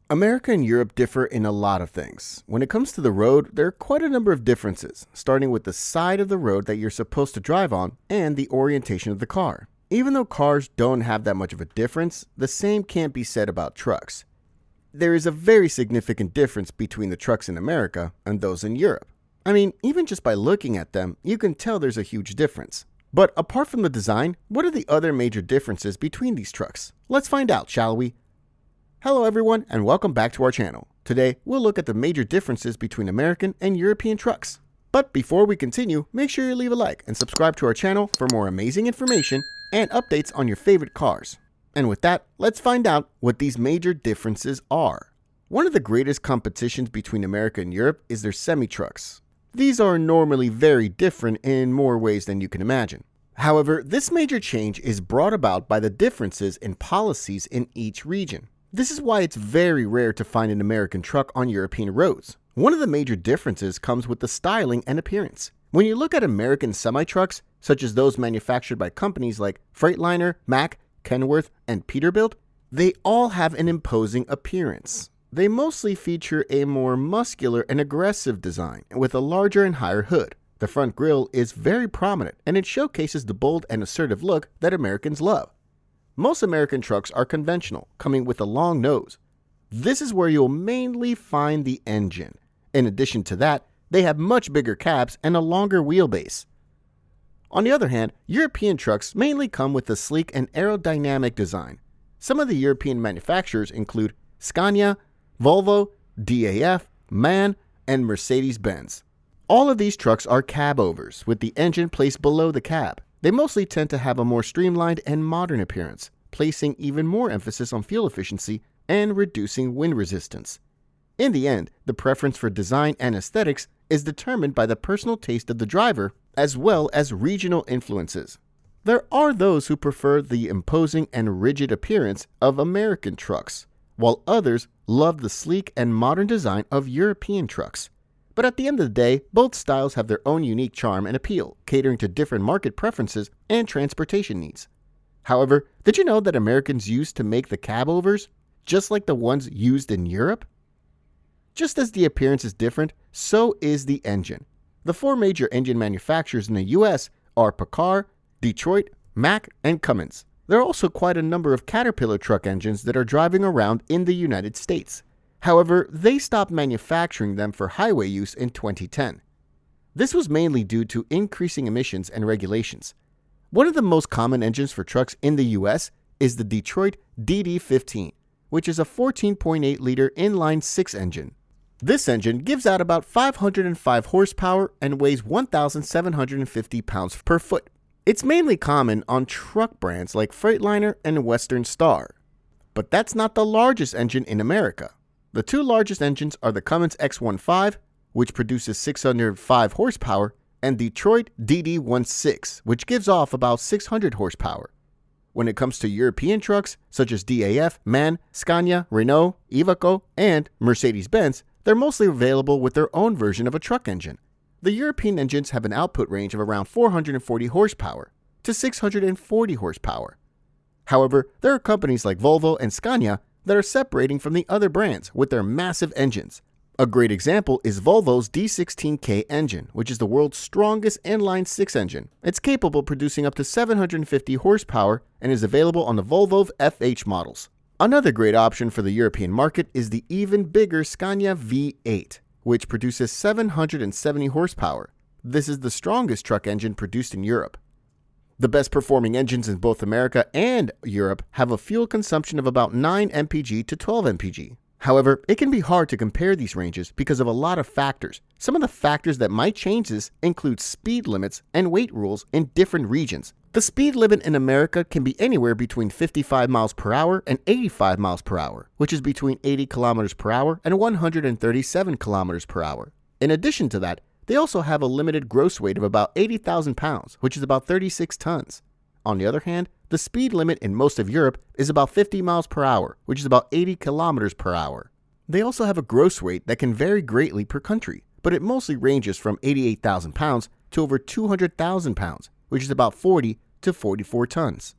America and Europe differ in a lot of things. When it comes to the road, there are quite a number of differences, starting with the side of the road that you're supposed to drive on and the orientation of the car. Even though cars don't have that much of a difference, the same can't be said about trucks. There is a very significant difference between the trucks in America and those in Europe. I mean, even just by looking at them, you can tell there's a huge difference. But apart from the design, what are the other major differences between these trucks? Let's find out, shall we? Hello everyone and welcome back to our channel. Today we'll look at the major differences between American and European trucks. But before we continue, make sure you leave a like and subscribe to our channel for more amazing information and updates on your favorite cars. And with that, let's find out what these major differences are. One of the greatest competitions between America and Europe is their semi-trucks. These are normally very different in more ways than you can imagine. However, this major change is brought about by the differences in policies in each region. This is why it's very rare to find an American truck on European roads. One of the major differences comes with the styling and appearance. When you look at American semi-trucks, such as those manufactured by companies like Freightliner, Mack, Kenworth, and Peterbilt, they all have an imposing appearance. They mostly feature a more muscular and aggressive design with a larger and higher hood. The front grille is very prominent and it showcases the bold and assertive look that Americans love. Most American trucks are conventional, coming with a long nose. This is where you'll mainly find the engine. In addition to that, they have much bigger cabs and a longer wheelbase. On the other hand, European trucks mainly come with a sleek and aerodynamic design. Some of the European manufacturers include Scania, Volvo, DAF, MAN, and Mercedes-Benz. All of these trucks are cab-overs, with the engine placed below the cab. They mostly tend to have a more streamlined and modern appearance, placing even more emphasis on fuel efficiency and reducing wind resistance. In the end, the preference for design and aesthetics is determined by the personal taste of the driver as well as regional influences. There are those who prefer the imposing and rigid appearance of American trucks, while others love the sleek and modern design of European trucks. But at the end of the day, both styles have their own unique charm and appeal, catering to different market preferences and transportation needs. However, did you know that Americans used to make the cab-overs just like the ones used in Europe? Just as the appearance is different, so is the engine. The four major engine manufacturers in the US are PACCAR, Detroit, Mack, and Cummins. There are also quite a number of Caterpillar truck engines that are driving around in the United States. However, they stopped manufacturing them for highway use in 2010. This was mainly due to increasing emissions and regulations. One of the most common engines for trucks in the US is the Detroit DD15, which is a 14.8-liter inline-six engine. This engine gives out about 505 horsepower and weighs 1,750 pounds per foot. It's mainly common on truck brands like Freightliner and Western Star. But that's not the largest engine in America. The two largest engines are the Cummins X15, which produces 605 horsepower, and Detroit DD16, which gives off about 600 horsepower. When it comes to European trucks, such as DAF, MAN, Scania, Renault, Iveco, and Mercedes-Benz, they're mostly available with their own version of a truck engine. The European engines have an output range of around 440 horsepower to 640 horsepower. However, there are companies like Volvo and Scania that are separating from the other brands with their massive engines. A great example is Volvo's D16K engine, which is the world's strongest inline-six engine. It's capable of producing up to 750 horsepower and is available on the Volvo FH models. Another great option for the European market is the even bigger Scania V8, which produces 770 horsepower. This is the strongest truck engine produced in Europe. The best performing engines in both America and Europe have a fuel consumption of about 9 mpg to 12 mpg. However, it can be hard to compare these ranges because of a lot of factors. Some of the factors that might change this include speed limits and weight rules in different regions. The speed limit in America can be anywhere between 55 miles per hour and 85 miles per hour, which is between 80 kilometers per hour and 137 kilometers per hour. In addition to that, they also have a limited gross weight of about 80,000 pounds, which is about 36 tons. On the other hand, the speed limit in most of Europe is about 50 miles per hour, which is about 80 kilometers per hour. They also have a gross weight that can vary greatly per country, but it mostly ranges from 88,000 pounds to over 200,000 pounds, which is about 40 to 44 tons.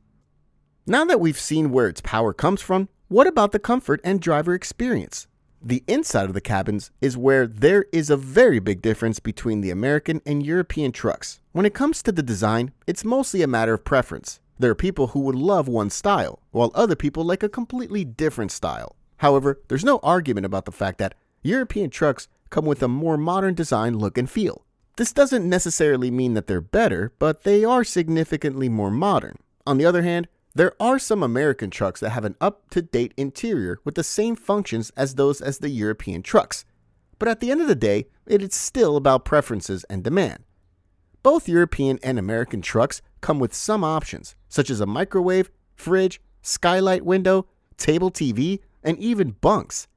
Now that we've seen where its power comes from, what about the comfort and driver experience? The inside of the cabins is where there is a very big difference between the American and European trucks. When it comes to the design, it's mostly a matter of preference. There are people who would love one style, while other people like a completely different style. However, there's no argument about the fact that European trucks come with a more modern design, look, and feel. This doesn't necessarily mean that they're better, but they are significantly more modern. On the other hand, there are some American trucks that have an up-to-date interior with the same functions as those as the European trucks. But at the end of the day, it is still about preferences and demand. Both European and American trucks come with some options, such as a microwave, fridge, skylight window, table TV, and even bunks.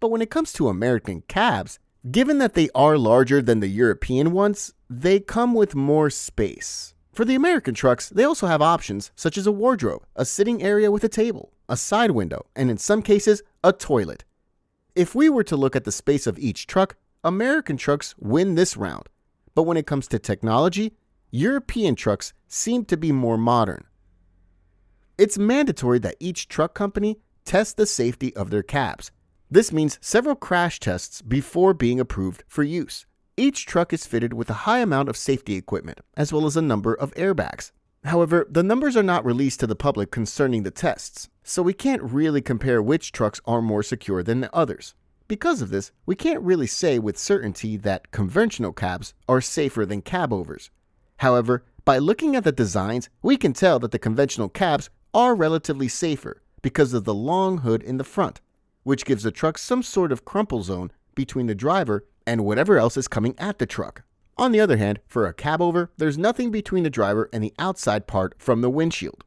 But when it comes to American cabs, given that they are larger than the European ones, they come with more space. For the American trucks, they also have options such as a wardrobe, a sitting area with a table, a side window, and in some cases, a toilet. If we were to look at the space of each truck, American trucks win this round. But when it comes to technology, European trucks seem to be more modern. It's mandatory that each truck company test the safety of their cabs. This means several crash tests before being approved for use. Each truck is fitted with a high amount of safety equipment, as well as a number of airbags. However, the numbers are not released to the public concerning the tests, so we can't really compare which trucks are more secure than the others. Because of this, we can't really say with certainty that conventional cabs are safer than cabovers. However, by looking at the designs, we can tell that the conventional cabs are relatively safer because of the long hood in the front, which gives the truck some sort of crumple zone between the driver and whatever else is coming at the truck. On the other hand, for a cabover, there's nothing between the driver and the outside part from the windshield.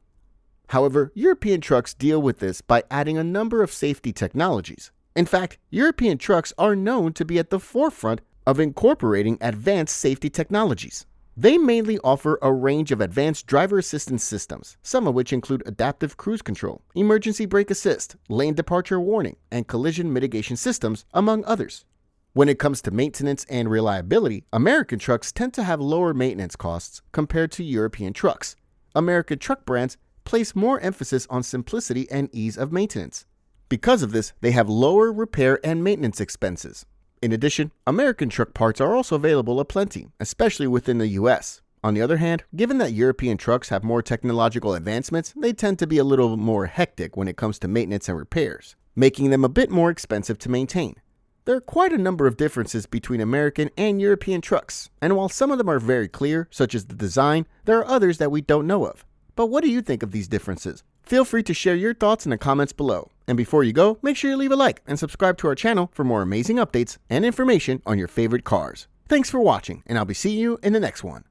However, European trucks deal with this by adding a number of safety technologies. In fact, European trucks are known to be at the forefront of incorporating advanced safety technologies. They mainly offer a range of advanced driver assistance systems, some of which include adaptive cruise control, emergency brake assist, lane departure warning, and collision mitigation systems, among others. When it comes to maintenance and reliability, American trucks tend to have lower maintenance costs compared to European trucks. American truck brands place more emphasis on simplicity and ease of maintenance. Because of this, they have lower repair and maintenance expenses. In addition, American truck parts are also available aplenty, especially within the US. On the other hand, given that European trucks have more technological advancements, they tend to be a little more hectic when it comes to maintenance and repairs, making them a bit more expensive to maintain. There are quite a number of differences between American and European trucks, and while some of them are very clear, such as the design, there are others that we don't know of. But what do you think of these differences? Feel free to share your thoughts in the comments below. And before you go, make sure you leave a like and subscribe to our channel for more amazing updates and information on your favorite cars. Thanks for watching, and I'll be seeing you in the next one.